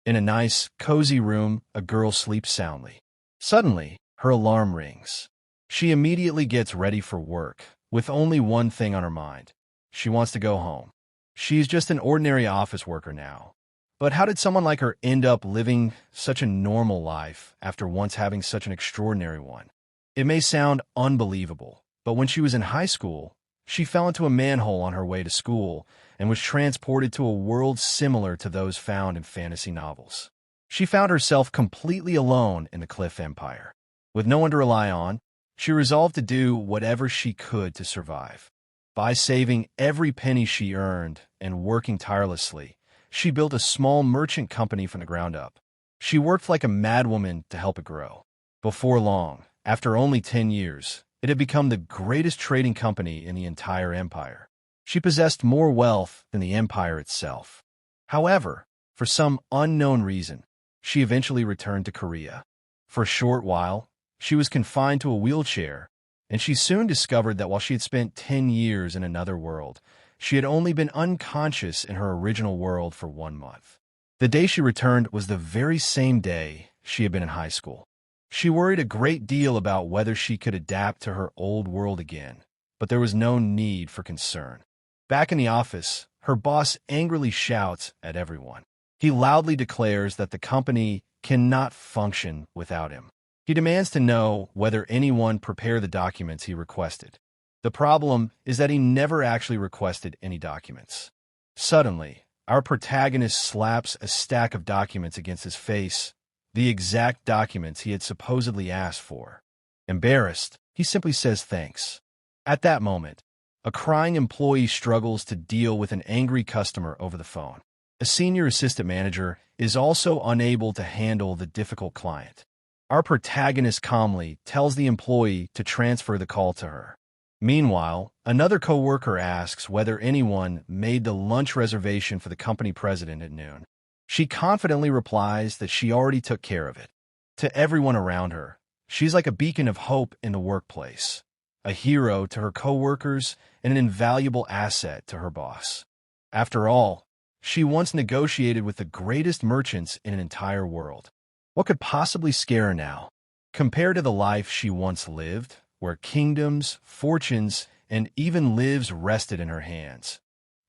In a nice, cozy room, a girl sleeps soundly. Suddenly, her alarm rings. She immediately gets ready for work, with only one thing on her mind. She wants to go home. She's just an ordinary office worker now. But how did someone like her end up living such a normal life after once having such an extraordinary one? It may sound unbelievable, but when she was in high school, she fell into a manhole on her way to school and was transported to a world similar to those found in fantasy novels. She found herself completely alone in the Cliff Empire. With no one to rely on, she resolved to do whatever she could to survive. By saving every penny she earned and working tirelessly, she built a small merchant company from the ground up. She worked like a madwoman to help it grow. Before long, after only 10 years, it had become the greatest trading company in the entire empire. She possessed more wealth than the empire itself. However, for some unknown reason, she eventually returned to Korea. For a short while, she was confined to a wheelchair, and she soon discovered that while she had spent 10 years in another world, she had only been unconscious in her original world for 1 month. The day she returned was the very same day she had been in high school. She worried a great deal about whether she could adapt to her old world again, but there was no need for concern. Back in the office, her boss angrily shouts at everyone. He loudly declares that the company cannot function without him. He demands to know whether anyone prepared the documents he requested. The problem is that he never actually requested any documents. Suddenly, our protagonist slaps a stack of documents against his face, the exact documents he had supposedly asked for. Embarrassed, he simply says thanks. At that moment, a crying employee struggles to deal with an angry customer over the phone. A senior assistant manager is also unable to handle the difficult client. Our protagonist calmly tells the employee to transfer the call to her. Meanwhile, another coworker asks whether anyone made the lunch reservation for the company president at noon. She confidently replies that she already took care of it. To everyone around her, she's like a beacon of hope in the workplace, a hero to her coworkers, and an invaluable asset to her boss. After all, she once negotiated with the greatest merchants in an entire world. What could possibly scare her now? Compared to the life she once lived, where kingdoms, fortunes, and even lives rested in her hands,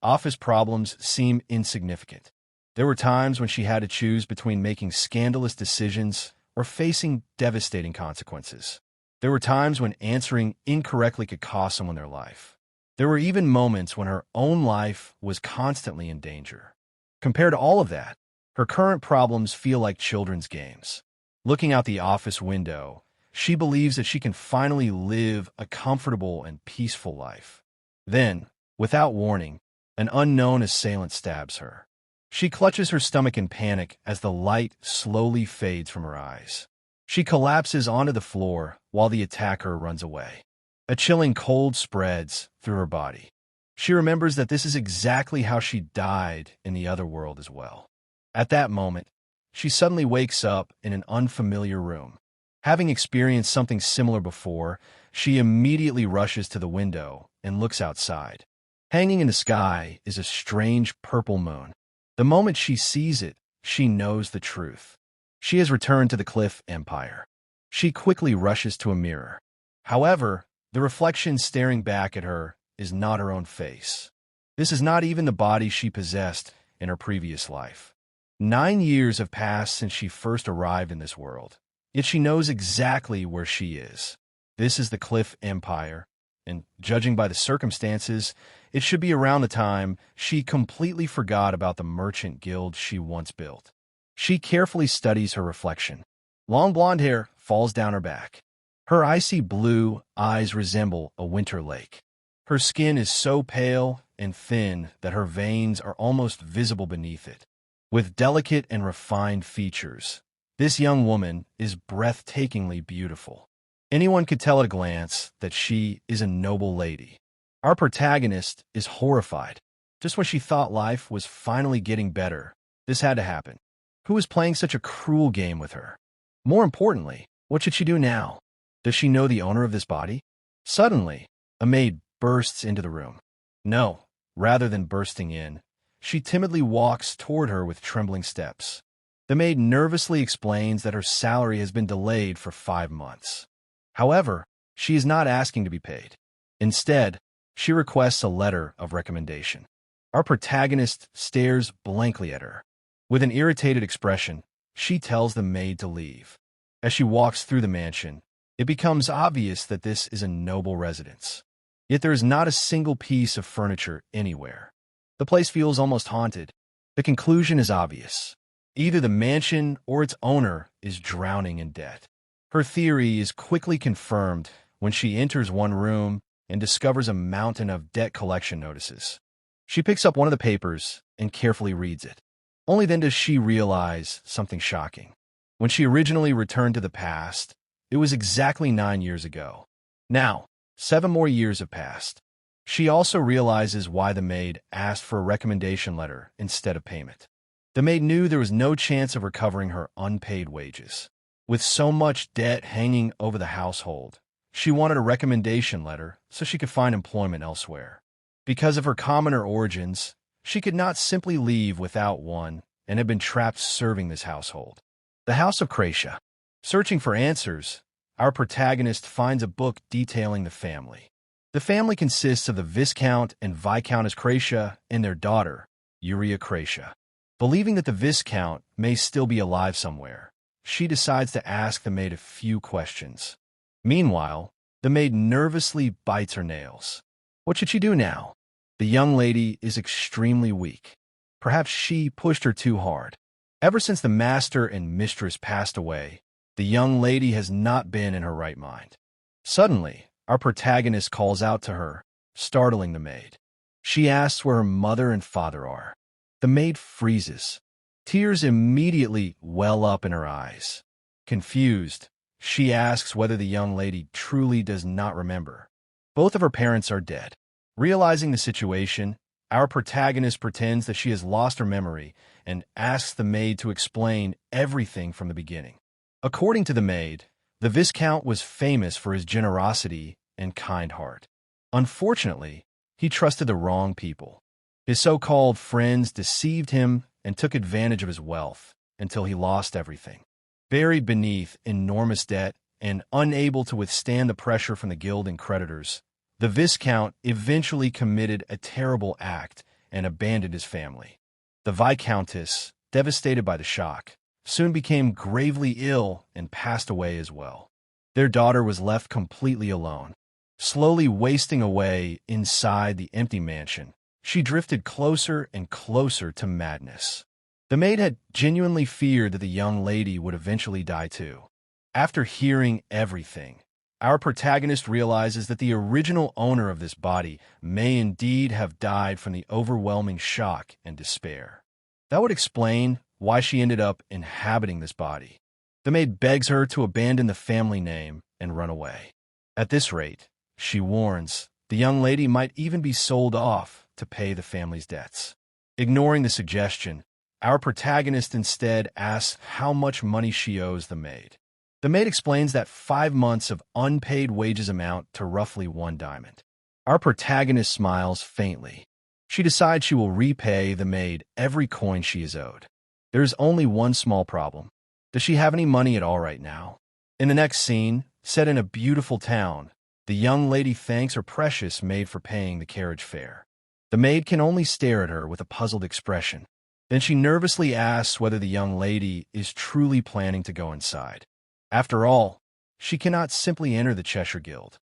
office problems seem insignificant. There were times when she had to choose between making scandalous decisions or facing devastating consequences. There were times when answering incorrectly could cost someone their life. There were even moments when her own life was constantly in danger. Compared to all of that, her current problems feel like children's games. Looking out the office window, she believes that she can finally live a comfortable and peaceful life. Then, without warning, an unknown assailant stabs her. She clutches her stomach in panic as the light slowly fades from her eyes. She collapses onto the floor while the attacker runs away. A chilling cold spreads through her body. She remembers that this is exactly how she died in the other world as well. At that moment, she suddenly wakes up in an unfamiliar room. Having experienced something similar before, she immediately rushes to the window and looks outside. Hanging in the sky is a strange purple moon. The moment she sees it, she knows the truth. She has returned to the Cliff Empire. She quickly rushes to a mirror. However, the reflection staring back at her is not her own face. This is not even the body she possessed in her previous life. 9 years have passed since she first arrived in this world, yet she knows exactly where she is. This is the Cliff Empire, and judging by the circumstances, it should be around the time she completely forgot about the merchant guild she once built. She carefully studies her reflection. Long blonde hair falls down her back. Her icy blue eyes resemble a winter lake. Her skin is so pale and thin that her veins are almost visible beneath it. With delicate and refined features, this young woman is breathtakingly beautiful. Anyone could tell at a glance that she is a noble lady. Our protagonist is horrified. Just when she thought life was finally getting better, this had to happen. Who is playing such a cruel game with her? More importantly, what should she do now? Does she know the owner of this body? Suddenly, a maid bursts into the room. No, rather than bursting in, she timidly walks toward her with trembling steps. The maid nervously explains that her salary has been delayed for 5 months. However, she is not asking to be paid. Instead, she requests a letter of recommendation. Our protagonist stares blankly at her. With an irritated expression, she tells the maid to leave. As she walks through the mansion, it becomes obvious that this is a noble residence. Yet there is not a single piece of furniture anywhere. The place feels almost haunted. The conclusion is obvious. Either the mansion or its owner is drowning in debt. Her theory is quickly confirmed when she enters one room and discovers a mountain of debt collection notices. She picks up one of the papers and carefully reads it. Only then does she realize something shocking. When she originally returned to the past, it was exactly 9 years ago. Now, 7 more years have passed. She also realizes why the maid asked for a recommendation letter instead of payment. The maid knew there was no chance of recovering her unpaid wages. With so much debt hanging over the household, she wanted a recommendation letter so she could find employment elsewhere. Because of her commoner origins, she could not simply leave without one and had been trapped serving this household. The House of Kracia. Searching for answers, our protagonist finds a book detailing the family. The family consists of the Viscount and Viscountess Kracia and their daughter, Uria Kracia. Believing that the Viscount may still be alive somewhere, she decides to ask the maid a few questions. Meanwhile, the maid nervously bites her nails. What should she do now? The young lady is extremely weak. Perhaps she pushed her too hard. Ever since the master and mistress passed away, the young lady has not been in her right mind. Suddenly, our protagonist calls out to her, startling the maid. She asks where her mother and father are. The maid freezes. Tears immediately well up in her eyes. Confused, she asks whether the young lady truly does not remember. Both of her parents are dead. Realizing the situation, our protagonist pretends that she has lost her memory and asks the maid to explain everything from the beginning. According to the maid, the Viscount was famous for his generosity and kind heart. Unfortunately, he trusted the wrong people. His so-called friends deceived him and took advantage of his wealth until he lost everything. Buried beneath enormous debt and unable to withstand the pressure from the guild and creditors, the Viscount eventually committed a terrible act and abandoned his family. The Viscountess, devastated by the shock, soon became gravely ill and passed away as well. Their daughter was left completely alone. Slowly wasting away inside the empty mansion, she drifted closer and closer to madness. The maid had genuinely feared that the young lady would eventually die too. After hearing everything, our protagonist realizes that the original owner of this body may indeed have died from the overwhelming shock and despair. That would explain why she ended up inhabiting this body. The maid begs her to abandon the family name and run away. At this rate, she warns, the young lady might even be sold off to pay the family's debts. Ignoring the suggestion, our protagonist instead asks how much money she owes the maid. The maid explains that 5 months of unpaid wages amount to roughly 1 diamond. Our protagonist smiles faintly. She decides she will repay the maid every coin she is owed. There is only one small problem. Does she have any money at all right now? In the next scene, set in a beautiful town, the young lady thanks her precious maid for paying the carriage fare. The maid can only stare at her with a puzzled expression. Then she nervously asks whether the young lady is truly planning to go inside. After all, she cannot simply enter the Cheshire Guild.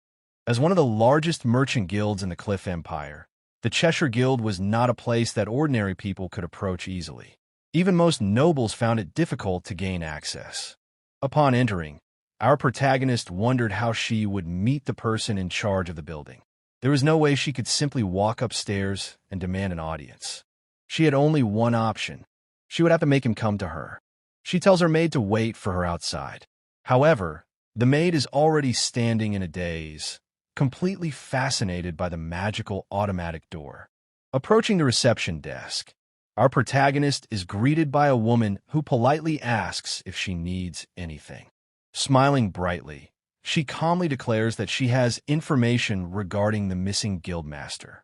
As one of the largest merchant guilds in the Cliff Empire, the Cheshire Guild was not a place that ordinary people could approach easily. Even most nobles found it difficult to gain access. Upon entering, our protagonist wondered how she would meet the person in charge of the building. There was no way she could simply walk upstairs and demand an audience. She had only one option. She would have to make him come to her. She tells her maid to wait for her outside. However, the maid is already standing in a daze, completely fascinated by the magical automatic door. Approaching the reception desk, our protagonist is greeted by a woman who politely asks if she needs anything. Smiling brightly, she calmly declares that she has information regarding the missing guildmaster.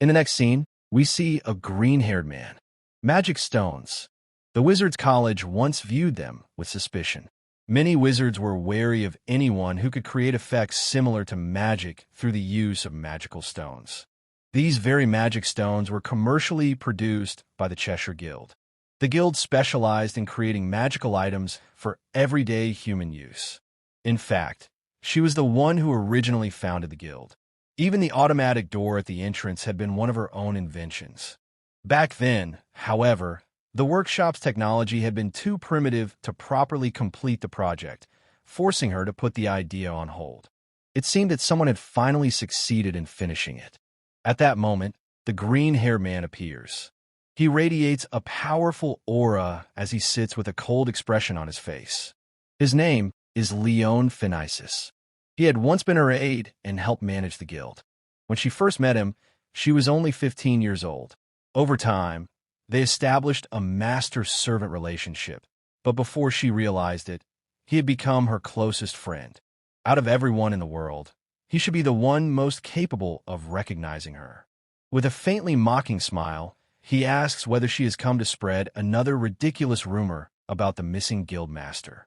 In the next scene, we see a green-haired man. Magic stones. The Wizards' College once viewed them with suspicion. Many wizards were wary of anyone who could create effects similar to magic through the use of magical stones. These very magic stones were commercially produced by the Cheshire Guild. The guild specialized in creating magical items for everyday human use. In fact, she was the one who originally founded the guild. Even the automatic door at the entrance had been one of her own inventions. Back then, however, the workshop's technology had been too primitive to properly complete the project, forcing her to put the idea on hold. It seemed that someone had finally succeeded in finishing it. At that moment, the green-haired man appears. He radiates a powerful aura as he sits with a cold expression on his face. His name is Leon Phenicis. He had once been her aide and helped manage the guild. When she first met him, she was only 15 years old. Over time, they established a master-servant relationship, but before she realized it, he had become her closest friend. Out of everyone in the world, he should be the one most capable of recognizing her. With a faintly mocking smile, he asks whether she has come to spread another ridiculous rumor about the missing guildmaster.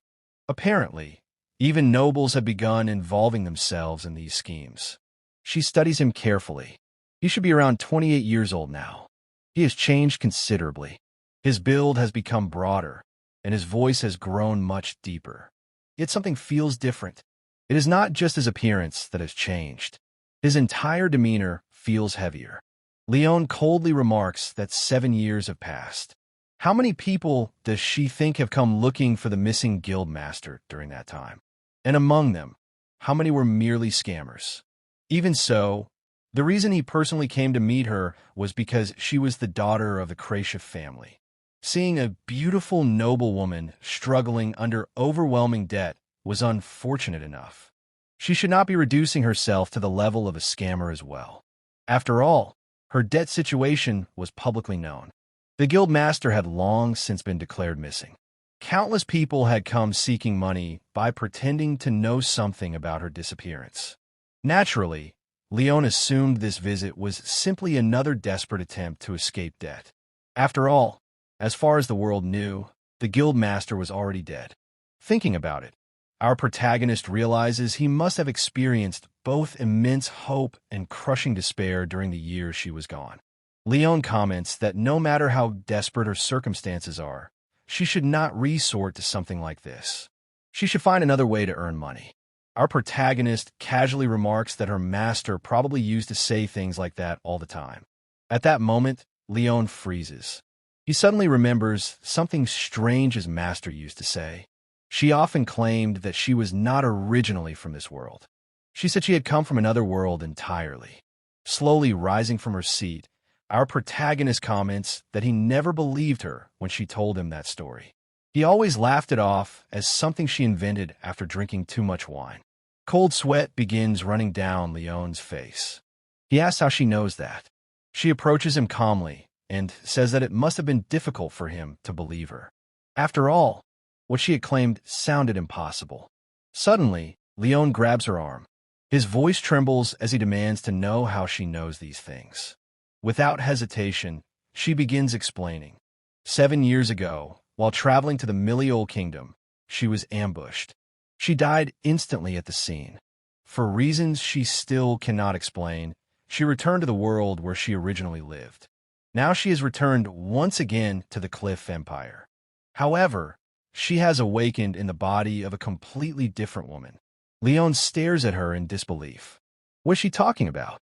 Apparently, even nobles have begun involving themselves in these schemes. She studies him carefully. He should be around 28 years old now. He has changed considerably. His build has become broader, and his voice has grown much deeper. Yet something feels different. It is not just his appearance that has changed. His entire demeanor feels heavier. Leon coldly remarks that 7 years have passed. How many people does she think have come looking for the missing guildmaster during that time? And among them, how many were merely scammers? Even so, the reason he personally came to meet her was because she was the daughter of the Krashev family. Seeing a beautiful noblewoman struggling under overwhelming debt was unfortunate enough. She should not be reducing herself to the level of a scammer as well. After all, her debt situation was publicly known. The guildmaster had long since been declared missing. Countless people had come seeking money by pretending to know something about her disappearance. Naturally, Leon assumed this visit was simply another desperate attempt to escape debt. After all, as far as the world knew, the guildmaster was already dead. Thinking about it, our protagonist realizes he must have experienced both immense hope and crushing despair during the years she was gone. Leon comments that no matter how desperate her circumstances are, she should not resort to something like this. She should find another way to earn money. Our protagonist casually remarks that her master probably used to say things like that all the time. At that moment, Leon freezes. He suddenly remembers something strange his master used to say. She often claimed that she was not originally from this world. She said she had come from another world entirely. Slowly rising from her seat, our protagonist comments that he never believed her when she told him that story. He always laughed it off as something she invented after drinking too much wine. Cold sweat begins running down Leon's face. He asks how she knows that. She approaches him calmly and says that it must have been difficult for him to believe her. After all, what she had claimed sounded impossible. Suddenly, Leon grabs her arm. His voice trembles as he demands to know how she knows these things. Without hesitation, she begins explaining. 7 years ago, while traveling to the Miliol Kingdom, she was ambushed. She died instantly at the scene. For reasons she still cannot explain, she returned to the world where she originally lived. Now she has returned once again to the Cliff Empire. However, she has awakened in the body of a completely different woman. Leon stares at her in disbelief. What is she talking about?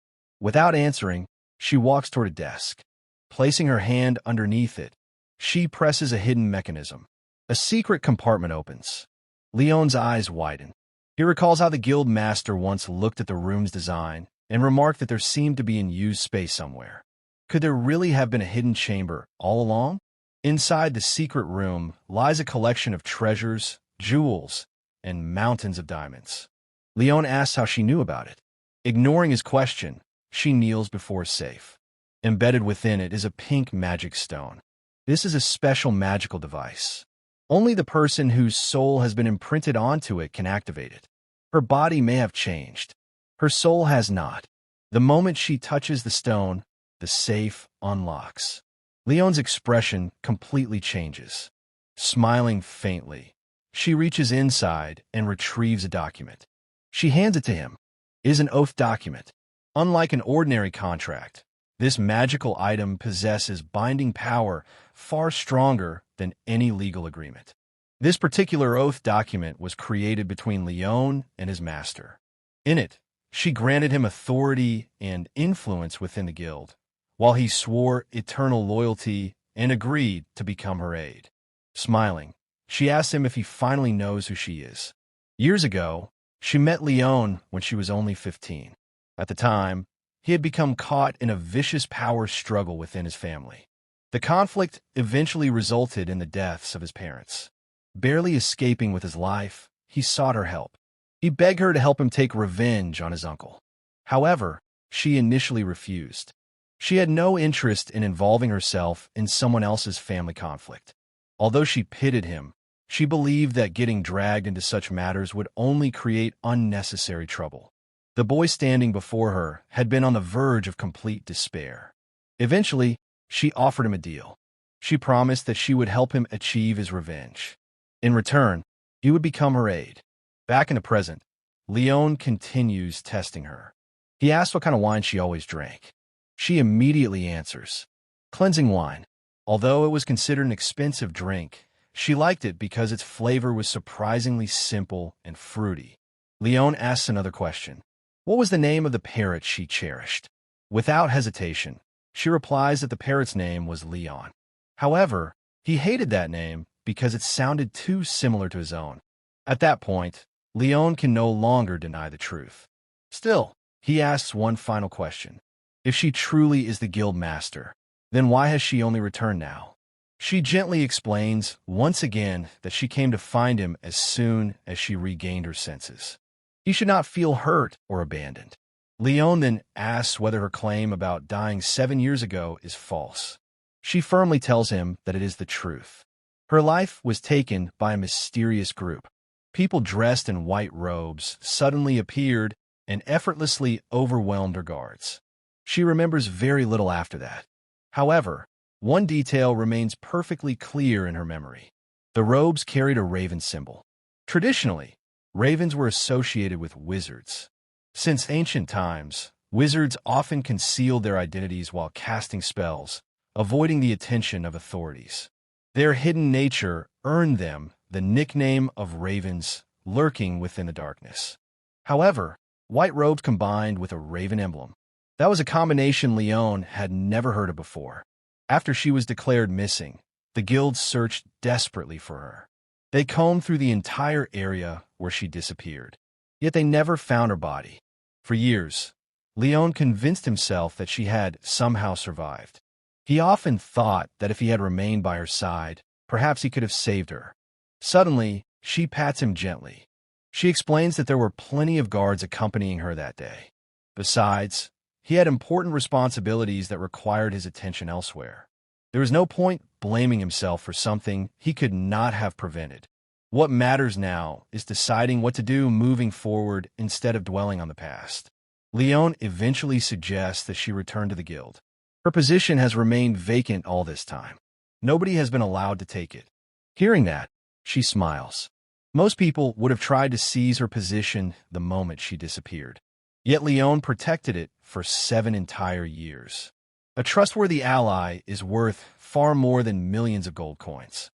Without answering, she walks toward a desk. Placing her hand underneath it, she presses a hidden mechanism. A secret compartment opens. Leon's eyes widen. He recalls how the guild master once looked at the room's design and remarked that there seemed to be unused space somewhere. Could there really have been a hidden chamber all along? Inside the secret room lies a collection of treasures, jewels, and mountains of diamonds. Leon asks how she knew about it. Ignoring his question, she kneels before a safe. Embedded within it is a pink magic stone. This is a special magical device. Only the person whose soul has been imprinted onto it can activate it. Her body may have changed. Her soul has not. The moment she touches the stone, the safe unlocks. Leone's expression completely changes. Smiling faintly, she reaches inside and retrieves a document. She hands it to him. It is an oath document. Unlike an ordinary contract, this magical item possesses binding power far stronger than any legal agreement. This particular oath document was created between Leone and his master. In it, she granted him authority and influence within the guild, while he swore eternal loyalty and agreed to become her aide. Smiling, she asked him if he finally knows who she is. Years ago, she met Leone when she was only 15. At the time, he had become caught in a vicious power struggle within his family. The conflict eventually resulted in the deaths of his parents. Barely escaping with his life, he sought her help. He begged her to help him take revenge on his uncle. However, she initially refused. She had no interest in involving herself in someone else's family conflict. Although she pitied him, she believed that getting dragged into such matters would only create unnecessary trouble. The boy standing before her had been on the verge of complete despair. Eventually, she offered him a deal. She promised that she would help him achieve his revenge. In return, he would become her aide. Back in the present, Leone continues testing her. He asks what kind of wine she always drank. She immediately answers, cleansing wine. Although it was considered an expensive drink, she liked it because its flavor was surprisingly simple and fruity. Leone asks another question. What was the name of the parrot she cherished? Without hesitation, she replies that the parrot's name was Leon. However, he hated that name because it sounded too similar to his own. At that point, Leone can no longer deny the truth. Still, he asks one final question. If she truly is the guild master, then why has she only returned now? She gently explains, once again, that she came to find him as soon as she regained her senses. He should not feel hurt or abandoned. Leone then asks whether her claim about dying 7 years ago is false. She firmly tells him that it is the truth. Her life was taken by a mysterious group. People dressed in white robes suddenly appeared and effortlessly overwhelmed her guards. She remembers very little after that. However, one detail remains perfectly clear in her memory. The robes carried a raven symbol. Traditionally, ravens were associated with wizards. Since ancient times, wizards often concealed their identities while casting spells, avoiding the attention of authorities. Their hidden nature earned them the nickname of ravens lurking within the darkness. However, white robes combined with a raven emblem. That was a combination Leone had never heard of before. After she was declared missing, the guild searched desperately for her. They combed through the entire area where she disappeared, yet they never found her body. For years, Leone convinced himself that she had somehow survived. He often thought that if he had remained by her side, perhaps he could have saved her. Suddenly, she pats him gently. She explains that there were plenty of guards accompanying her that day. Besides, he had important responsibilities that required his attention elsewhere. There was no point blaming himself for something he could not have prevented. What matters now is deciding what to do moving forward instead of dwelling on the past. Leone eventually suggests that she return to the guild. Her position has remained vacant all this time. Nobody has been allowed to take it. Hearing that, she smiles. Most people would have tried to seize her position the moment she disappeared. Yet Leone protected it for 7 entire years. A trustworthy ally is worth far more than millions of gold coins.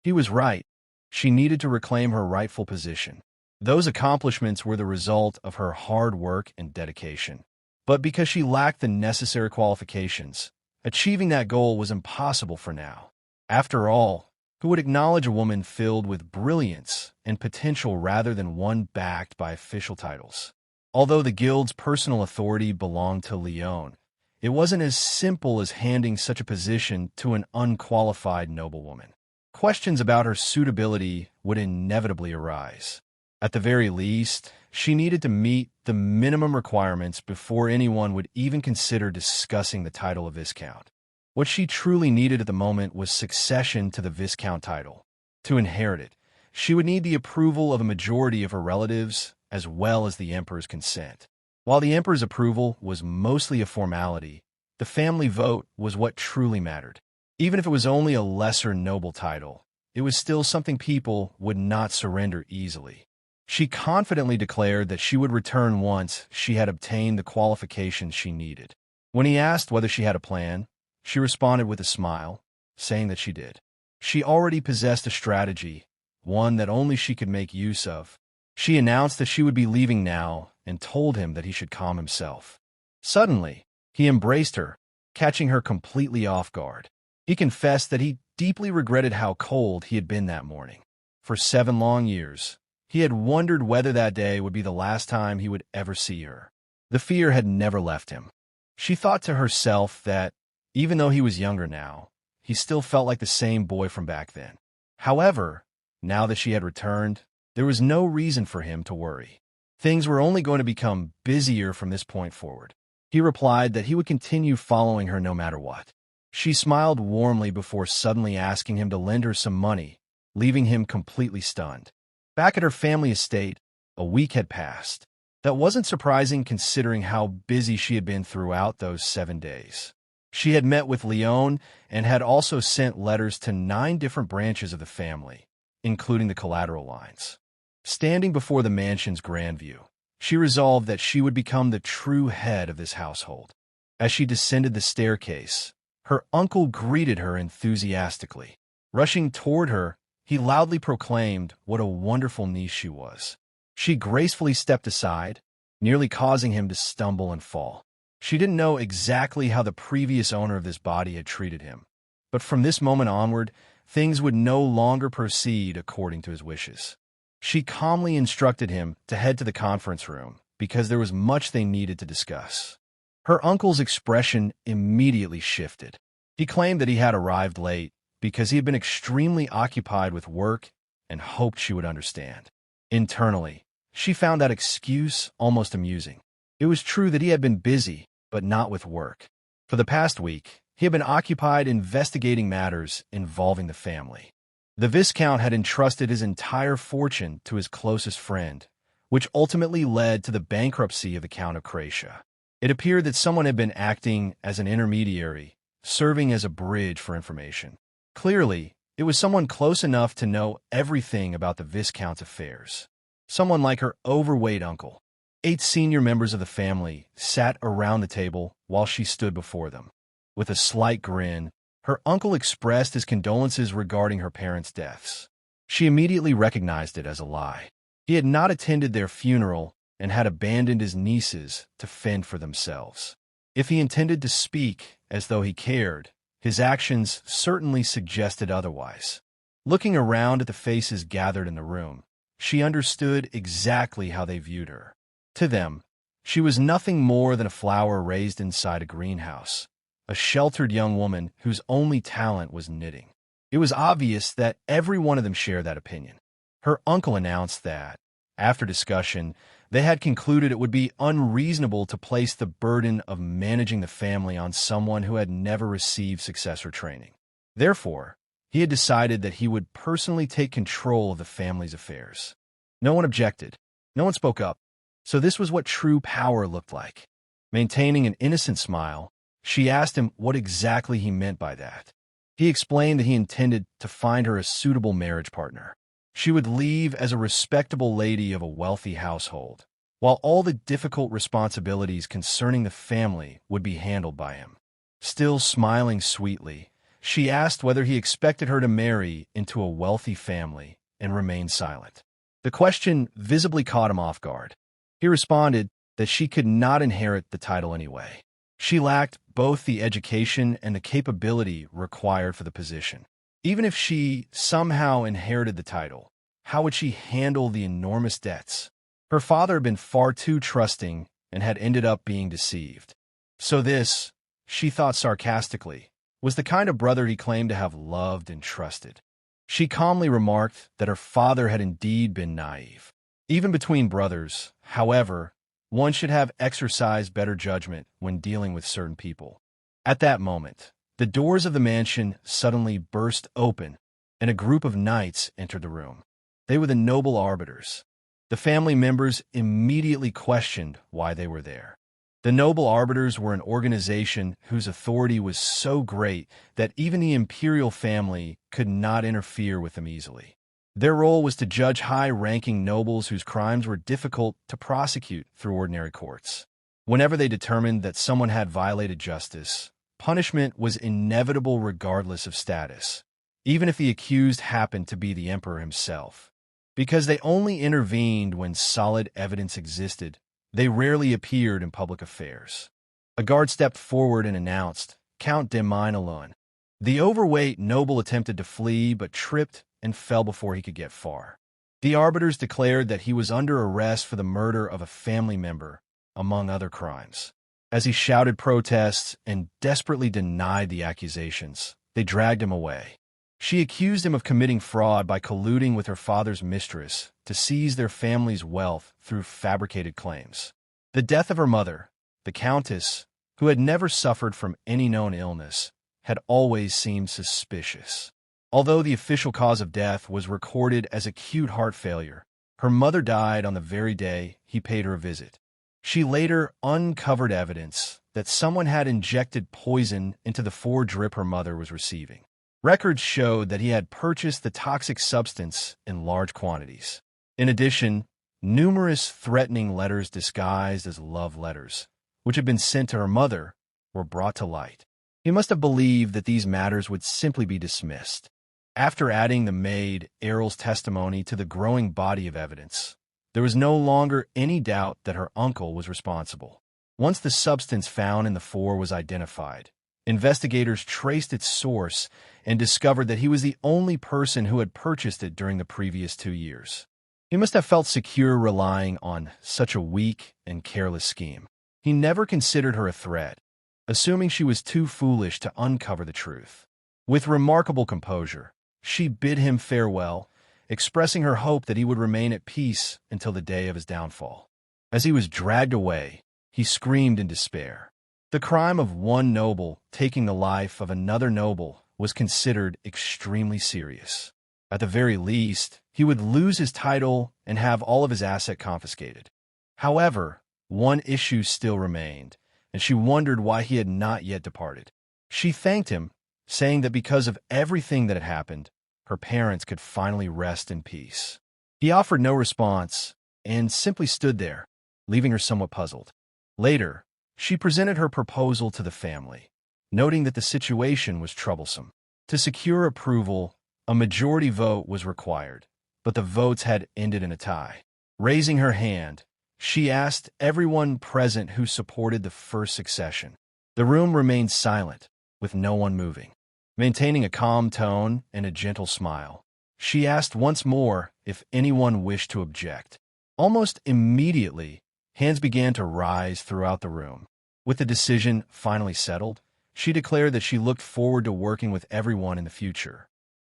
He was right. She needed to reclaim her rightful position. Those accomplishments were the result of her hard work and dedication. But because she lacked the necessary qualifications, achieving that goal was impossible for now. After all, who would acknowledge a woman filled with brilliance and potential rather than one backed by official titles? Although the guild's personal authority belonged to Leone, it wasn't as simple as handing such a position to an unqualified noblewoman. Questions about her suitability would inevitably arise. At the very least, she needed to meet the minimum requirements before anyone would even consider discussing the title of Viscount. What she truly needed at the moment was succession to the Viscount title. To inherit it, she would need the approval of a majority of her relatives, as well as the emperor's consent. While the emperor's approval was mostly a formality, the family vote was what truly mattered. Even if it was only a lesser noble title, it was still something people would not surrender easily. She confidently declared that she would return once she had obtained the qualifications she needed. When he asked whether she had a plan, she responded with a smile, saying that she did. She already possessed a strategy, one that only she could make use of. She announced that she would be leaving now and told him that he should calm himself. Suddenly, he embraced her, catching her completely off guard. He confessed that he deeply regretted how cold he had been that morning. For 7 long years, he had wondered whether that day would be the last time he would ever see her. The fear had never left him. She thought to herself that, even though he was younger now, he still felt like the same boy from back then. However, now that she had returned, there was no reason for him to worry. Things were only going to become busier from this point forward. He replied that he would continue following her no matter what. She smiled warmly before suddenly asking him to lend her some money, leaving him completely stunned. Back at her family estate, a week had passed. That wasn't surprising considering how busy she had been throughout those 7 days. She had met with Leon and had also sent letters to 9 different branches of the family, including the collateral lines. Standing before the mansion's grand view, she resolved that she would become the true head of this household. As she descended the staircase, her uncle greeted her enthusiastically. Rushing toward her, he loudly proclaimed what a wonderful niece she was. She gracefully stepped aside, nearly causing him to stumble and fall. She didn't know exactly how the previous owner of this body had treated him, but from this moment onward, things would no longer proceed according to his wishes. She calmly instructed him to head to the conference room because there was much they needed to discuss. Her uncle's expression immediately shifted. He claimed that he had arrived late because he had been extremely occupied with work and hoped she would understand. Internally, she found that excuse almost amusing. It was true that he had been busy, but not with work. For the past week, he had been occupied investigating matters involving the family. The Viscount had entrusted his entire fortune to his closest friend, which ultimately led to the bankruptcy of the Count of Kratia. It appeared that someone had been acting as an intermediary, serving as a bridge for information. Clearly, it was someone close enough to know everything about the Viscount's affairs. Someone like her overweight uncle. 8 senior members of the family sat around the table while she stood before them. With a slight grin, her uncle expressed his condolences regarding her parents' deaths. She immediately recognized it as a lie. He had not attended their funeral and had abandoned his nieces to fend for themselves. If he intended to speak as though he cared, his actions certainly suggested otherwise. Looking around at the faces gathered in the room, she understood exactly how they viewed her. To them, she was nothing more than a flower raised inside a greenhouse, a sheltered young woman whose only talent was knitting. It was obvious that every one of them shared that opinion. Her uncle announced that, after discussion, they had concluded it would be unreasonable to place the burden of managing the family on someone who had never received successor training. Therefore, he had decided that he would personally take control of the family's affairs. No one objected. No one spoke up. So this was what true power looked like. Maintaining an innocent smile, she asked him what exactly he meant by that. He explained that he intended to find her a suitable marriage partner. She would leave as a respectable lady of a wealthy household, while all the difficult responsibilities concerning the family would be handled by him. Still smiling sweetly, she asked whether he expected her to marry into a wealthy family and remain silent. The question visibly caught him off guard. He responded that she could not inherit the title anyway. She lacked both the education and the capability required for the position. Even if she somehow inherited the title, how would she handle the enormous debts? Her father had been far too trusting and had ended up being deceived. So this, she thought sarcastically, was the kind of brother he claimed to have loved and trusted. She calmly remarked that her father had indeed been naive. Even between brothers, however, one should have exercised better judgment when dealing with certain people. At that moment, the doors of the mansion suddenly burst open, and a group of knights entered the room. They were the noble arbiters. The family members immediately questioned why they were there. The noble arbiters were an organization whose authority was so great that even the imperial family could not interfere with them easily. Their role was to judge high-ranking nobles whose crimes were difficult to prosecute through ordinary courts. Whenever they determined that someone had violated justice, punishment was inevitable regardless of status, even if the accused happened to be the emperor himself. Because they only intervened when solid evidence existed, they rarely appeared in public affairs. A guard stepped forward and announced, "Count de Minalun." The overweight noble attempted to flee but tripped and fell before he could get far. The arbiters declared that he was under arrest for the murder of a family member, among other crimes. As he shouted protests and desperately denied the accusations, they dragged him away. She accused him of committing fraud by colluding with her father's mistress to seize their family's wealth through fabricated claims. The death of her mother, the countess, who had never suffered from any known illness, had always seemed suspicious. Although the official cause of death was recorded as acute heart failure, her mother died on the very day he paid her a visit. She later uncovered evidence that someone had injected poison into the drip her mother was receiving. Records showed that he had purchased the toxic substance in large quantities. In addition, numerous threatening letters disguised as love letters, which had been sent to her mother, were brought to light. He must have believed that these matters would simply be dismissed. After adding the maid Errol's testimony to the growing body of evidence, there was no longer any doubt that her uncle was responsible. Once the substance found in the was identified, investigators traced its source and discovered that he was the only person who had purchased it during the previous 2 years. He must have felt secure relying on such a weak and careless scheme. He never considered her a threat, assuming she was too foolish to uncover the truth. With remarkable composure, she bid him farewell, expressing her hope that he would remain at peace until the day of his downfall. As he was dragged away, he screamed in despair. The crime of one noble taking the life of another noble was considered extremely serious. At the very least, he would lose his title and have all of his assets confiscated. However, one issue still remained, and she wondered why he had not yet departed. She thanked him, saying that because of everything that had happened, her parents could finally rest in peace. He offered no response and simply stood there, leaving her somewhat puzzled. Later, she presented her proposal to the family, noting that the situation was troublesome. To secure approval, a majority vote was required, but the votes had ended in a tie. Raising her hand, she asked everyone present who supported the first succession. The room remained silent, with no one moving. Maintaining a calm tone and a gentle smile, she asked once more if anyone wished to object. Almost immediately, hands began to rise throughout the room. With the decision finally settled, she declared that she looked forward to working with everyone in the future.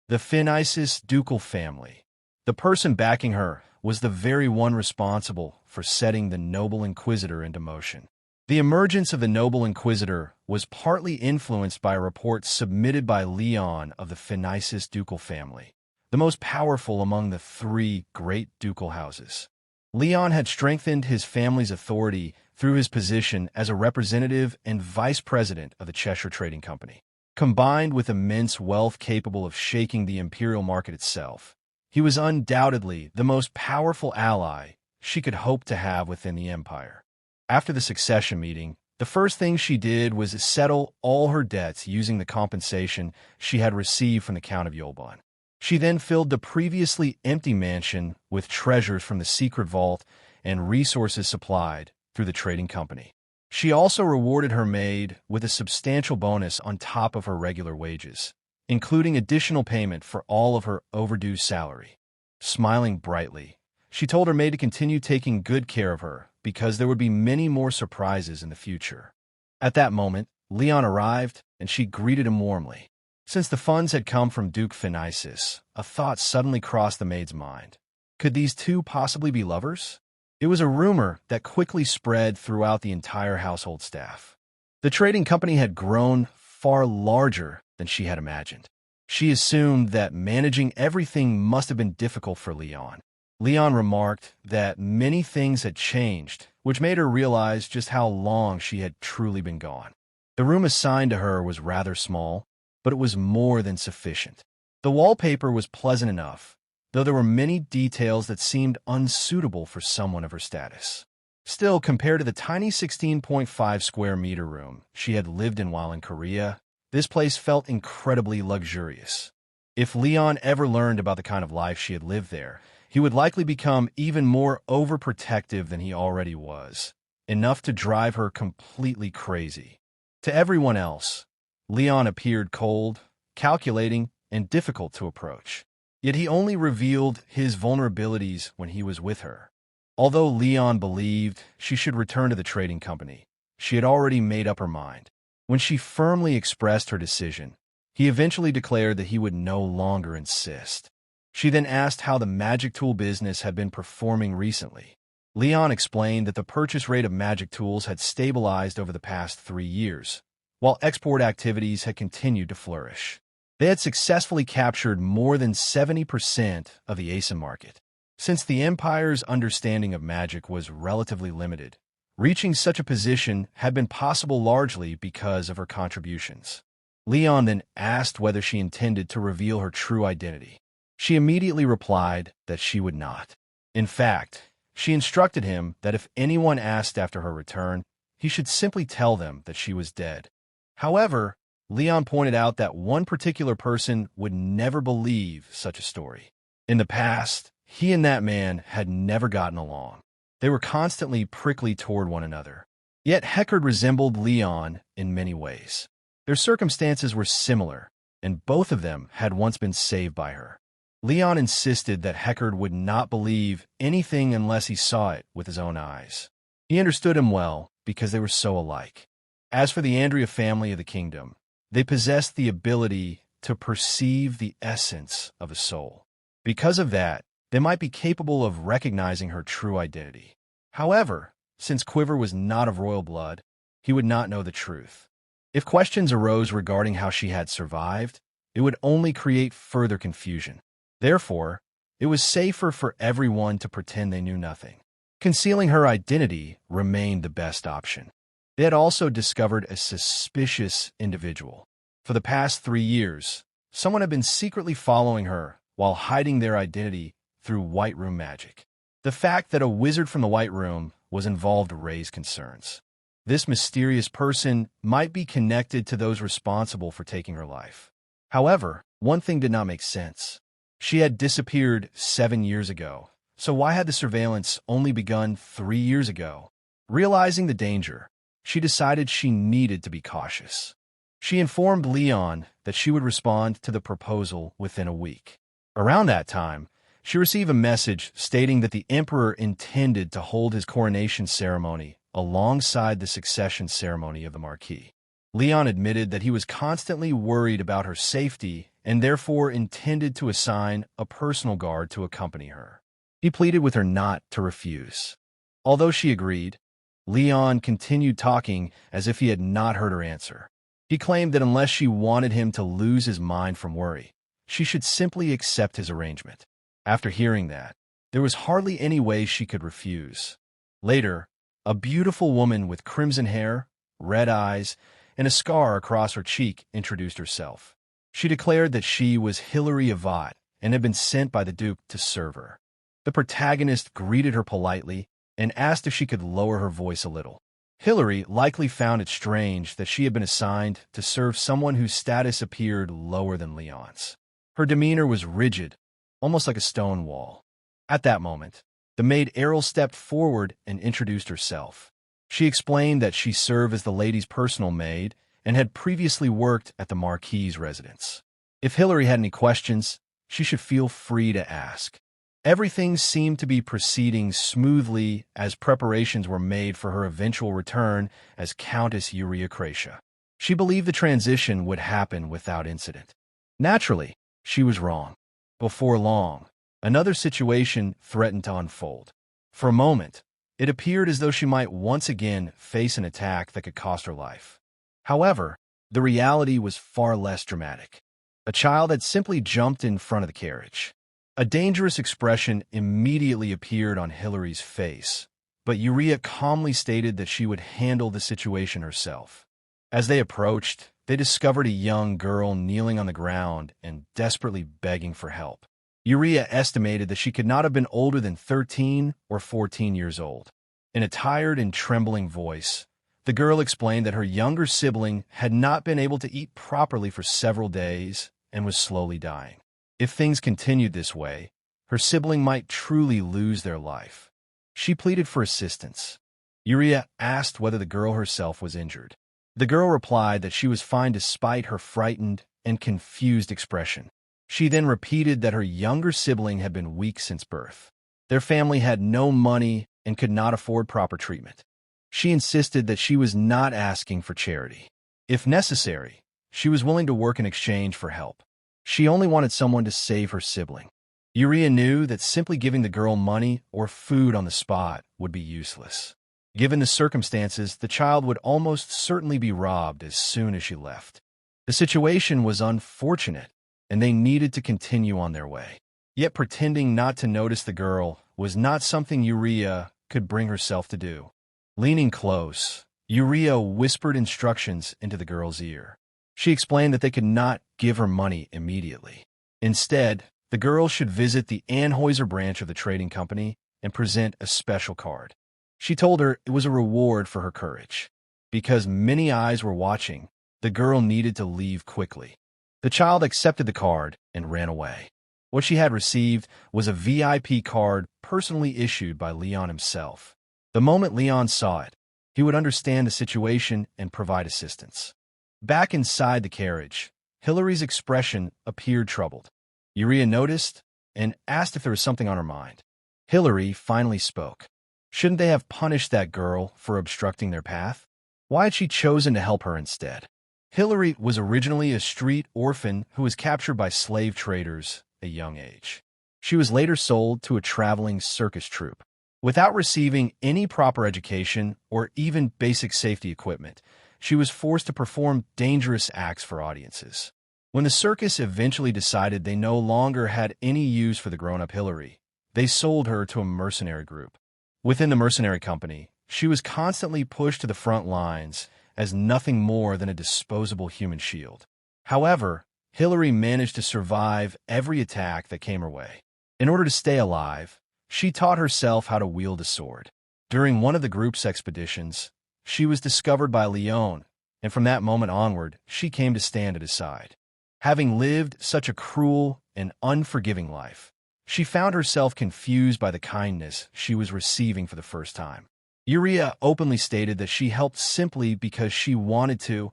The Phoenicis ducal family. The person backing her was the very one responsible for setting the noble inquisitor into motion. The emergence of the noble inquisitor was partly influenced by a report submitted by Leon of the Phoenicis ducal family, the most powerful among the 3 great ducal houses. Leon had strengthened his family's authority through his position as a representative and vice president of the Cheshire Trading Company. Combined with immense wealth capable of shaking the imperial market itself, he was undoubtedly the most powerful ally she could hope to have within the empire. After the succession meeting, the first thing she did was settle all her debts using the compensation she had received from the Count of Yolban. She then filled the previously empty mansion with treasures from the secret vault and resources supplied through the trading company. She also rewarded her maid with a substantial bonus on top of her regular wages, including additional payment for all of her overdue salary. Smiling brightly, she told her maid to continue taking good care of her because there would be many more surprises in the future. At that moment, Leon arrived, and she greeted him warmly. Since the funds had come from Duke Phoenicis, a thought suddenly crossed the maid's mind. Could these two possibly be lovers? It was a rumor that quickly spread throughout the entire household staff. The trading company had grown far larger than she had imagined. She assumed that managing everything must have been difficult for Leon. Leon remarked that many things had changed, which made her realize just how long she had truly been gone. The room assigned to her was rather small, but it was more than sufficient. The wallpaper was pleasant enough, though there were many details that seemed unsuitable for someone of her status. Still, compared to the tiny 16.5 square meter room she had lived in while in Korea, this place felt incredibly luxurious. If Leon ever learned about the kind of life she had lived there, he would likely become even more overprotective than he already was, enough to drive her completely crazy. To everyone else, Leon appeared cold, calculating, and difficult to approach. Yet he only revealed his vulnerabilities when he was with her. Although Leon believed she should return to the trading company, she had already made up her mind. When she firmly expressed her decision, he eventually declared that he would no longer insist. She then asked how the magic tool business had been performing recently. Leon explained that the purchase rate of magic tools had stabilized over the past 3 years, while export activities had continued to flourish. They had successfully captured more than 70% of the ASIN market. Since the Empire's understanding of magic was relatively limited, reaching such a position had been possible largely because of her contributions. Leon then asked whether she intended to reveal her true identity. She immediately replied that she would not. In fact, she instructed him that if anyone asked after her return, he should simply tell them that she was dead. However, Leon pointed out that one particular person would never believe such a story. In the past, he and that man had never gotten along. They were constantly prickly toward one another. Yet Heckard resembled Leon in many ways. Their circumstances were similar, and both of them had once been saved by her. Leon insisted that Heckard would not believe anything unless he saw it with his own eyes. He understood him well because they were so alike. As for the Andrea family of the kingdom, they possessed the ability to perceive the essence of a soul. Because of that, they might be capable of recognizing her true identity. However, since Quiver was not of royal blood, he would not know the truth. If questions arose regarding how she had survived, it would only create further confusion. Therefore, it was safer for everyone to pretend they knew nothing. Concealing her identity remained the best option. They had also discovered a suspicious individual. For the past 3 years, someone had been secretly following her while hiding their identity through White Room magic. The fact that a wizard from the White Room was involved raised concerns. This mysterious person might be connected to those responsible for taking her life. However, one thing did not make sense. She had disappeared 7 years ago, so why had the surveillance only begun 3 years ago? Realizing the danger, she decided she needed to be cautious. She informed Leon that she would respond to the proposal within a week. Around that time, she received a message stating that the emperor intended to hold his coronation ceremony alongside the succession ceremony of the Marquis. Leon admitted that he was constantly worried about her safety and therefore intended to assign a personal guard to accompany her. He pleaded with her not to refuse. Although she agreed, Leon continued talking as if he had not heard her answer. He claimed that unless she wanted him to lose his mind from worry, she should simply accept his arrangement. After hearing that, there was hardly any way she could refuse. Later, a beautiful woman with crimson hair, red eyes, and a scar across her cheek introduced herself. She declared that she was Hilary Avat and had been sent by the Duke to serve her. The protagonist greeted her politely and asked if she could lower her voice a little. Hilary likely found it strange that she had been assigned to serve someone whose status appeared lower than Leon's. Her demeanor was rigid, almost like a stone wall. At that moment, the maid Errol stepped forward and introduced herself. She explained that she served as the lady's personal maid and had previously worked at the Marquis's residence. If Hilary had any questions, she should feel free to ask. Everything seemed to be proceeding smoothly as preparations were made for her eventual return as Countess Euryocratia. She believed the transition would happen without incident. Naturally, she was wrong. Before long, another situation threatened to unfold. For a moment, it appeared as though she might once again face an attack that could cost her life. However, the reality was far less dramatic. A child had simply jumped in front of the carriage. A dangerous expression immediately appeared on Hillary's face, but Urea calmly stated that she would handle the situation herself. As they approached, they discovered a young girl kneeling on the ground and desperately begging for help. Urea estimated that she could not have been older than 13 or 14 years old. In a tired and trembling voice, the girl explained that her younger sibling had not been able to eat properly for several days and was slowly dying. If things continued this way, her sibling might truly lose their life. She pleaded for assistance. Urea asked whether the girl herself was injured. The girl replied that she was fine despite her frightened and confused expression. She then repeated that her younger sibling had been weak since birth. Their family had no money and could not afford proper treatment. She insisted that she was not asking for charity. If necessary, she was willing to work in exchange for help. She only wanted someone to save her sibling. Urea knew that simply giving the girl money or food on the spot would be useless. Given the circumstances, the child would almost certainly be robbed as soon as she left. The situation was unfortunate, and they needed to continue on their way. Yet pretending not to notice the girl was not something Urea could bring herself to do. Leaning close, Urea whispered instructions into the girl's ear. She explained that they could not give her money immediately. Instead, the girl should visit the Anheuser branch of the trading company and present a special card. She told her it was a reward for her courage. Because many eyes were watching, the girl needed to leave quickly. The child accepted the card and ran away. What she had received was a VIP card personally issued by Leon himself. The moment Leon saw it, he would understand the situation and provide assistance. Back inside the carriage, Hillary's expression appeared troubled. Urea noticed and asked if there was something on her mind. Hillary finally spoke. Shouldn't they have punished that girl for obstructing their path? Why had she chosen to help her instead? Hillary was originally a street orphan who was captured by slave traders at a young age. She was later sold to a traveling circus troupe. Without receiving any proper education or even basic safety equipment, she was forced to perform dangerous acts for audiences. When the circus eventually decided they no longer had any use for the grown-up Hillary, they sold her to a mercenary group. Within the mercenary company, she was constantly pushed to the front lines as nothing more than a disposable human shield. However, Hillary managed to survive every attack that came her way. In order to stay alive, she taught herself how to wield a sword. During one of the group's expeditions, she was discovered by Leon, and from that moment onward, she came to stand at his side. Having lived such a cruel and unforgiving life, she found herself confused by the kindness she was receiving for the first time. Urea openly stated that she helped simply because she wanted to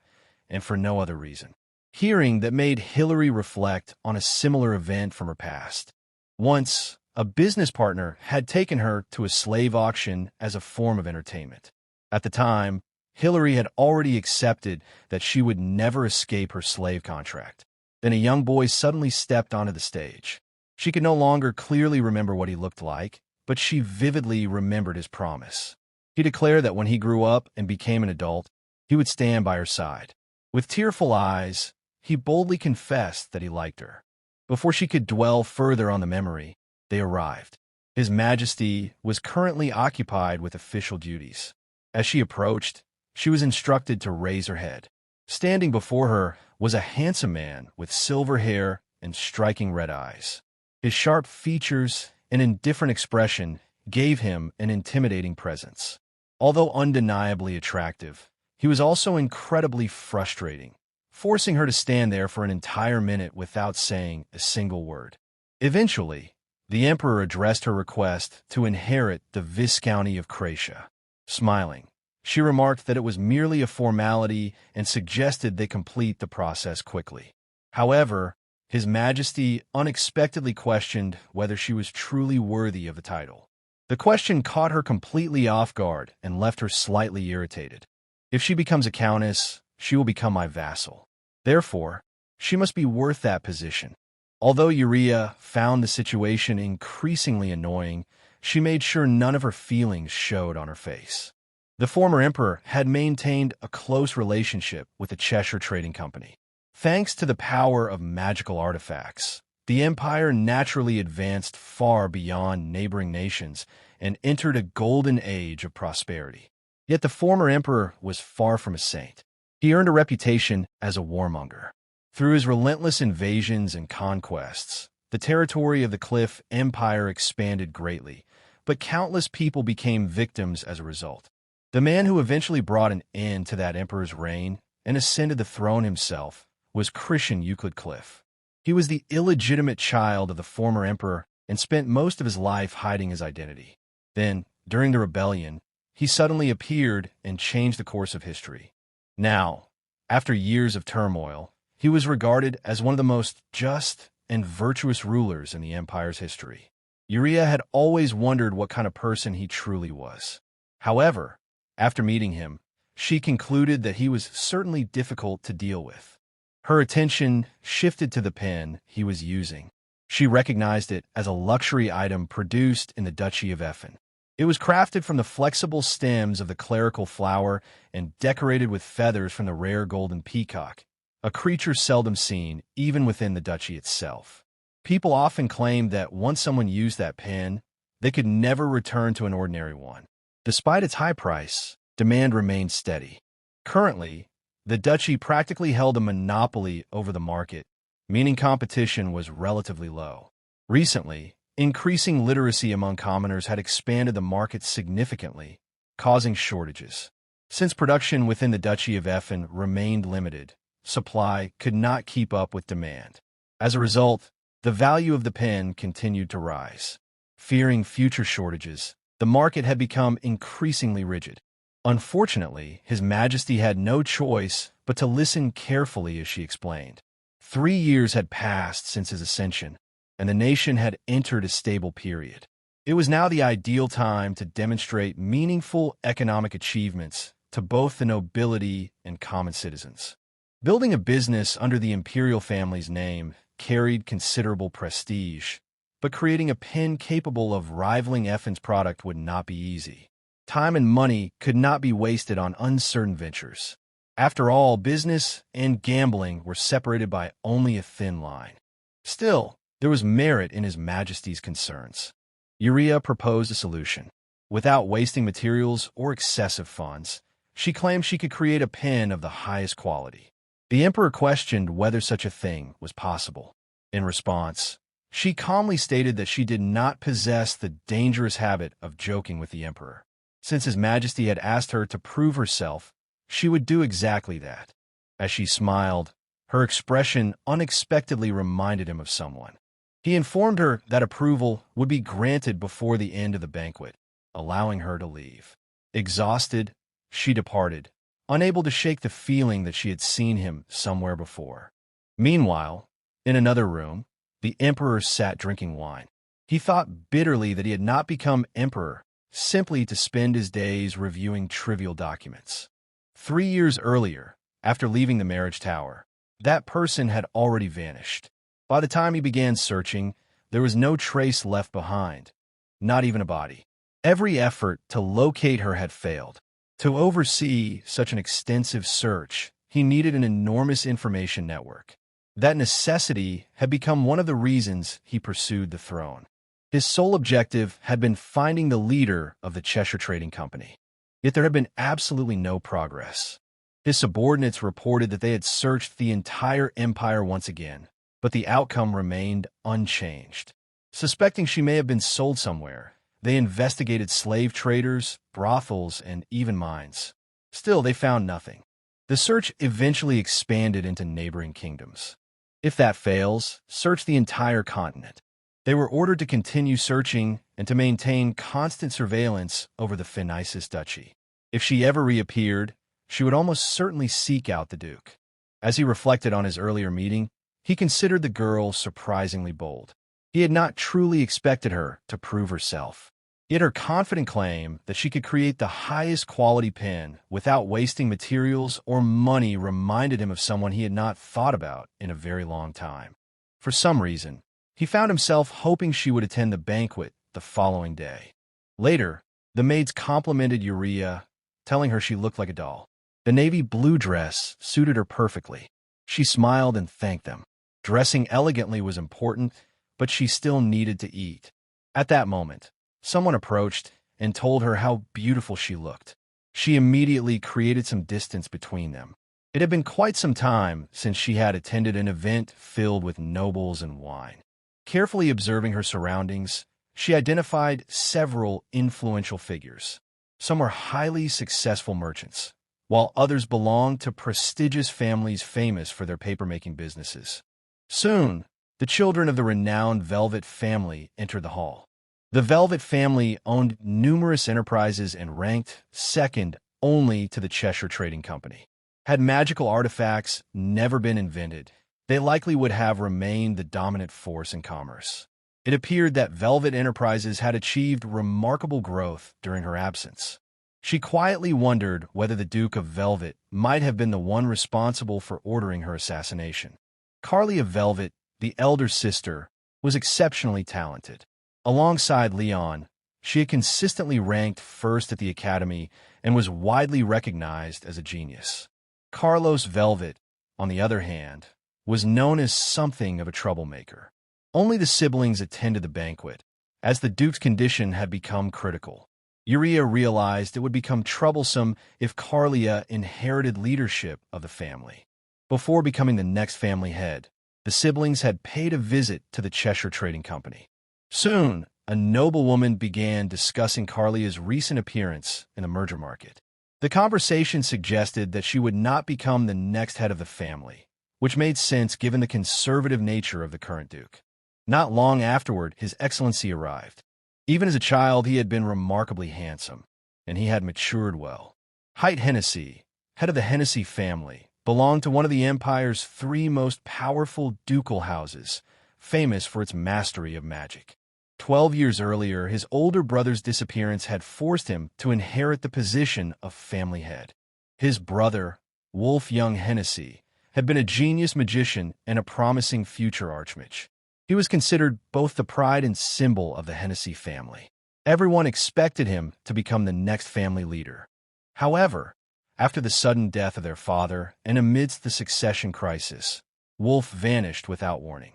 and for no other reason. Hearing that made Hillary reflect on a similar event from her past. Once, a business partner had taken her to a slave auction as a form of entertainment. At the time, Hillary had already accepted that she would never escape her slave contract. Then a young boy suddenly stepped onto the stage. She could no longer clearly remember what he looked like, but she vividly remembered his promise. He declared that when he grew up and became an adult, he would stand by her side. With tearful eyes, he boldly confessed that he liked her. Before she could dwell further on the memory, they arrived. His Majesty was currently occupied with official duties. As she approached, she was instructed to raise her head. Standing before her was a handsome man with silver hair and striking red eyes. His sharp features and indifferent expression gave him an intimidating presence. Although undeniably attractive, he was also incredibly frustrating, forcing her to stand there for an entire minute without saying a single word. Eventually, the emperor addressed her request to inherit the Viscounty of Kratia. Smiling, she remarked that it was merely a formality and suggested they complete the process quickly. However, His Majesty unexpectedly questioned whether she was truly worthy of the title. The question caught her completely off guard and left her slightly irritated. If she becomes a countess, she will become my vassal. Therefore, she must be worth that position. Although Urea found the situation increasingly annoying, she made sure none of her feelings showed on her face. The former emperor had maintained a close relationship with the Cheshire Trading Company. Thanks to the power of magical artifacts, The empire naturally advanced far beyond neighboring nations and entered a golden age of prosperity. Yet the former emperor was far from a saint. He earned a reputation as a warmonger. Through his relentless invasions and conquests, the territory of the Cliff Empire expanded greatly, but countless people became victims as a result. The man who eventually brought an end to that emperor's reign and ascended the throne himself was Christian Euclid Cliff. He was the illegitimate child of the former emperor and spent most of his life hiding his identity. Then, during the rebellion, he suddenly appeared and changed the course of history. Now, after years of turmoil, he was regarded as one of the most just and virtuous rulers in the empire's history. Uriah had always wondered what kind of person he truly was. However, after meeting him, she concluded that he was certainly difficult to deal with. Her attention shifted to the pen he was using. She recognized it as a luxury item produced in the Duchy of Effen. It was crafted from the flexible stems of the clerical flower and decorated with feathers from the rare golden peacock, a creature seldom seen even within the duchy itself. People often claimed that once someone used that pen, they could never return to an ordinary one. Despite its high price, demand remained steady. Currently, the duchy practically held a monopoly over the market, meaning competition was relatively low. Recently, increasing literacy among commoners had expanded the market significantly, causing shortages. Since production within the Duchy of Effen remained limited, supply could not keep up with demand. As a result, the value of the pen continued to rise. Fearing future shortages, the market had become increasingly rigid. Unfortunately, His Majesty had no choice but to listen carefully as she explained. 3 years had passed since his ascension, and the nation had entered a stable period. It was now the ideal time to demonstrate meaningful economic achievements to both the nobility and common citizens. Building a business under the imperial family's name carried considerable prestige, but creating a pen capable of rivaling Effen's product would not be easy. Time and money could not be wasted on uncertain ventures. After all, business and gambling were separated by only a thin line. Still, there was merit in His Majesty's concerns. Uriah proposed a solution. Without wasting materials or excessive funds, she claimed she could create a pen of the highest quality. The emperor questioned whether such a thing was possible. In response, she calmly stated that she did not possess the dangerous habit of joking with the emperor. Since His Majesty had asked her to prove herself, she would do exactly that. As she smiled, her expression unexpectedly reminded him of someone. He informed her that approval would be granted before the end of the banquet, allowing her to leave. Exhausted, she departed, unable to shake the feeling that she had seen him somewhere before. Meanwhile, in another room, the emperor sat drinking wine. He thought bitterly that he had not become emperor simply to spend his days reviewing trivial documents. 3 years earlier, after leaving the marriage tower, that person had already vanished. By the time he began searching, there was no trace left behind, not even a body. Every effort to locate her had failed. To oversee such an extensive search, he needed an enormous information network. That necessity had become one of the reasons he pursued the throne. His sole objective had been finding the leader of the Cheshire Trading Company. Yet there had been absolutely no progress. His subordinates reported that they had searched the entire empire once again, but the outcome remained unchanged. Suspecting she may have been sold somewhere, they investigated slave traders, brothels, and even mines. Still, they found nothing. The search eventually expanded into neighboring kingdoms. If that fails, search the entire continent. They were ordered to continue searching and to maintain constant surveillance over the Phoenicis Duchy. If she ever reappeared, she would almost certainly seek out the Duke. As he reflected on his earlier meeting, he considered the girl surprisingly bold. He had not truly expected her to prove herself. Yet her confident claim that she could create the highest quality pen without wasting materials or money reminded him of someone he had not thought about in a very long time. For some reason, he found himself hoping she would attend the banquet the following day. Later, the maids complimented Uriah, telling her she looked like a doll. The navy blue dress suited her perfectly. She smiled and thanked them. Dressing elegantly was important, but she still needed to eat. At that moment, someone approached and told her how beautiful she looked. She immediately created some distance between them. It had been quite some time since she had attended an event filled with nobles and wine. Carefully observing her surroundings, she identified several influential figures. Some were highly successful merchants, while others belonged to prestigious families famous for their papermaking businesses. Soon, the children of the renowned Velvet family entered the hall. The Velvet family owned numerous enterprises and ranked second only to the Cheshire Trading Company. Had magical artifacts never been invented, they likely would have remained the dominant force in commerce. It appeared that Velvet Enterprises had achieved remarkable growth during her absence. She quietly wondered whether the Duke of Velvet might have been the one responsible for ordering her assassination. Carly of Velvet, the elder sister, was exceptionally talented. Alongside Leon, she had consistently ranked first at the academy and was widely recognized as a genius. Carlos Velvet, on the other hand, was known as something of a troublemaker. Only the siblings attended the banquet, as the Duke's condition had become critical. Uriah realized it would become troublesome if Carlia inherited leadership of the family. Before becoming the next family head, the siblings had paid a visit to the Cheshire Trading Company. Soon, a noblewoman began discussing Carlia's recent appearance in the merger market. The conversation suggested that she would not become the next head of the family, which made sense given the conservative nature of the current duke. Not long afterward, His Excellency arrived. Even as a child, he had been remarkably handsome, and he had matured well. Height Hennessy, head of the Hennessy family, belonged to one of the empire's three most powerful ducal houses, famous for its mastery of magic. 12 years earlier, his older brother's disappearance had forced him to inherit the position of family head. His brother, Wolf Young Hennessy, had been a genius magician and a promising future archmage. He was considered both the pride and symbol of the Hennessy family. Everyone expected him to become the next family leader. However, after the sudden death of their father and amidst the succession crisis, Wolf vanished without warning.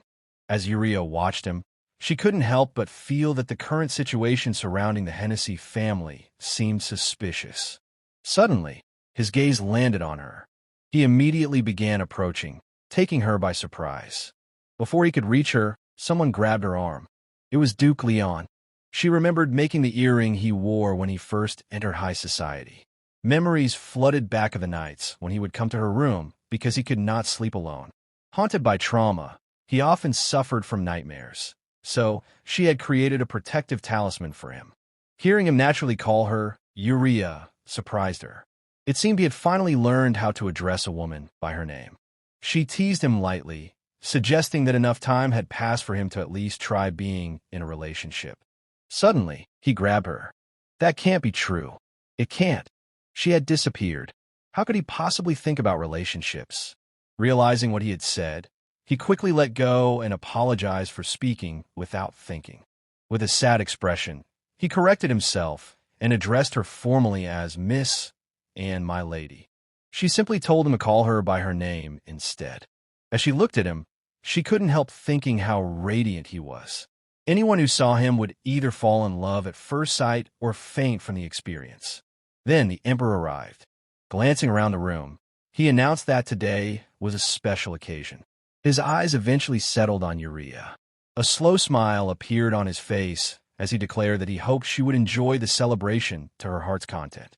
As Uriah watched him, she couldn't help but feel that the current situation surrounding the Hennessy family seemed suspicious. Suddenly, his gaze landed on her. He immediately began approaching, taking her by surprise. Before he could reach her, someone grabbed her arm. It was Duke Leon. She remembered making the earring he wore when he first entered high society. Memories flooded back of the nights when he would come to her room because he could not sleep alone. Haunted by trauma, he often suffered from nightmares. So, she had created a protective talisman for him. Hearing him naturally call her Uriah surprised her. It seemed he had finally learned how to address a woman by her name. She teased him lightly, suggesting that enough time had passed for him to at least try being in a relationship. Suddenly, he grabbed her. That can't be true. It can't. She had disappeared. How could he possibly think about relationships? Realizing what he had said, he quickly let go and apologized for speaking without thinking. With a sad expression, he corrected himself and addressed her formally as Miss and My Lady. She simply told him to call her by her name instead. As she looked at him, she couldn't help thinking how radiant he was. Anyone who saw him would either fall in love at first sight or faint from the experience. Then the emperor arrived. Glancing around the room, he announced that today was a special occasion. His eyes eventually settled on Uriah. A slow smile appeared on his face as he declared that he hoped she would enjoy the celebration to her heart's content.